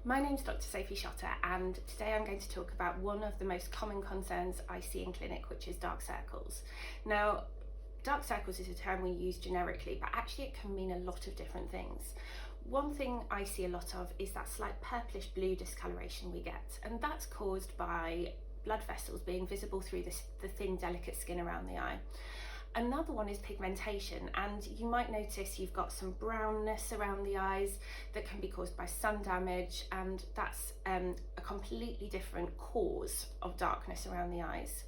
My name's Dr. Sophie Shotter, and today I'm going to talk about one of the most common concerns I see in clinic, which is dark circles. Now, dark circles is a term we use generically, but actually it can mean a lot of different things. One thing I see a lot of is that slight purplish blue discoloration we get, and that's caused by blood vessels being visible through the thin, delicate skin around the eye. Another one is pigmentation, and you might notice you've got some brownness around the eyes that can be caused by sun damage, and that's a completely different cause of darkness around the eyes.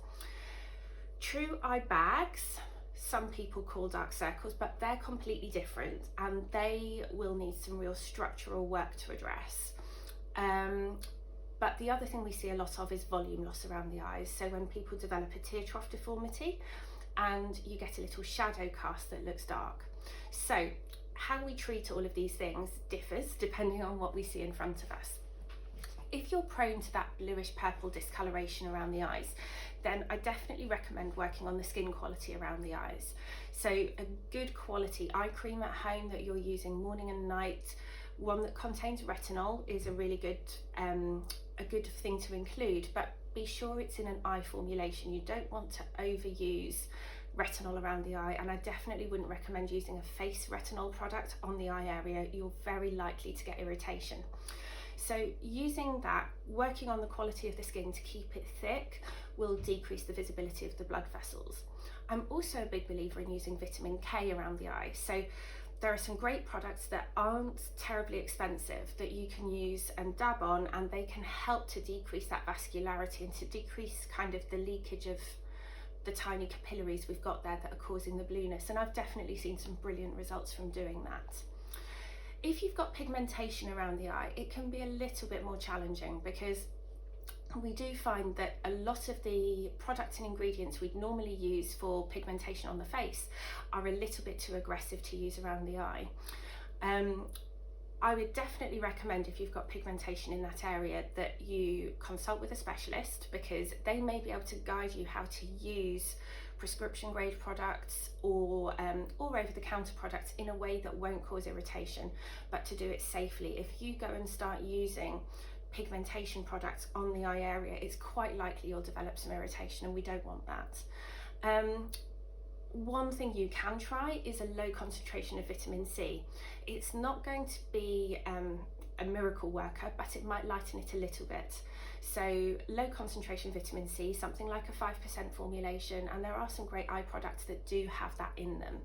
True eye bags, some people call dark circles, but they're completely different and they will need some real structural work to address. But the other thing we see a lot of is volume loss around the eyes. So when people develop a tear trough deformity, and you get a little shadow cast that looks dark. So how we treat all of these things differs depending on what we see in front of us. If you're prone to that bluish purple discoloration around the eyes, then I definitely recommend working on the skin quality around the eyes. So a good quality eye cream at home that you're using morning and night, one that contains retinol is a really good thing to include, but be sure it's in an eye formulation. You don't want to overuse retinol around the eye, and I definitely wouldn't recommend using a face retinol product on the eye area. You're very likely to get irritation. So using that, working on the quality of the skin to keep it thick will decrease the visibility of the blood vessels. I'm also a big believer in using vitamin K around the eye. So there are some great products that aren't terribly expensive that you can use and dab on, and they can help to decrease that vascularity and to decrease kind of the leakage of the tiny capillaries we've got there that are causing the blueness. And I've definitely seen some brilliant results from doing that. If you've got pigmentation around the eye, it can be a little bit more challenging because we do find that a lot of the products and ingredients we'd normally use for pigmentation on the face are a little bit too aggressive to use around the eye. I would definitely recommend, if you've got pigmentation in that area, that you consult with a specialist, because they may be able to guide you how to use prescription grade products or over-the-counter products in a way that won't cause irritation, but to do it safely. If you go and start using pigmentation products on the eye area, it's quite likely you'll develop some irritation, and we don't want that. One thing you can try is a low concentration of vitamin C. It's not going to be a miracle worker, but it might lighten it a little bit. So low concentration vitamin C, something like a 5% formulation, and there are some great eye products that do have that in them.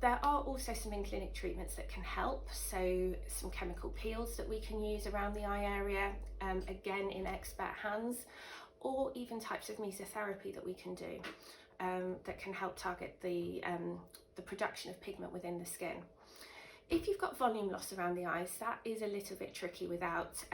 There are also some in-clinic treatments that can help, so some chemical peels that we can use around the eye area, again in expert hands, or even types of mesotherapy that we can do that can help target the production of pigment within the skin. If you've got volume loss around the eyes, that is a little bit tricky without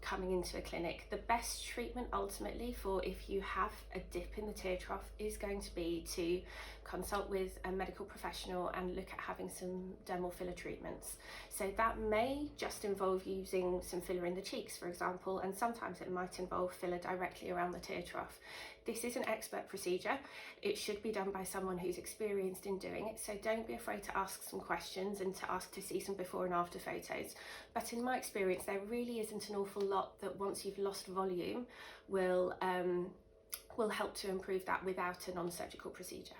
coming into a clinic. The best treatment ultimately for if you have a dip in the tear trough is going to be to consult with a medical professional and look at having some dermal filler treatments. So that may just involve using some filler in the cheeks, for example, and sometimes it might involve filler directly around the tear trough. This is an expert procedure. It should be done by someone who's experienced in doing it, so don't be afraid to ask some questions and to ask to see some before and after photos. But in my experience, there really isn't an awful lot that, once you've lost volume, will help to improve that without a non-surgical procedure.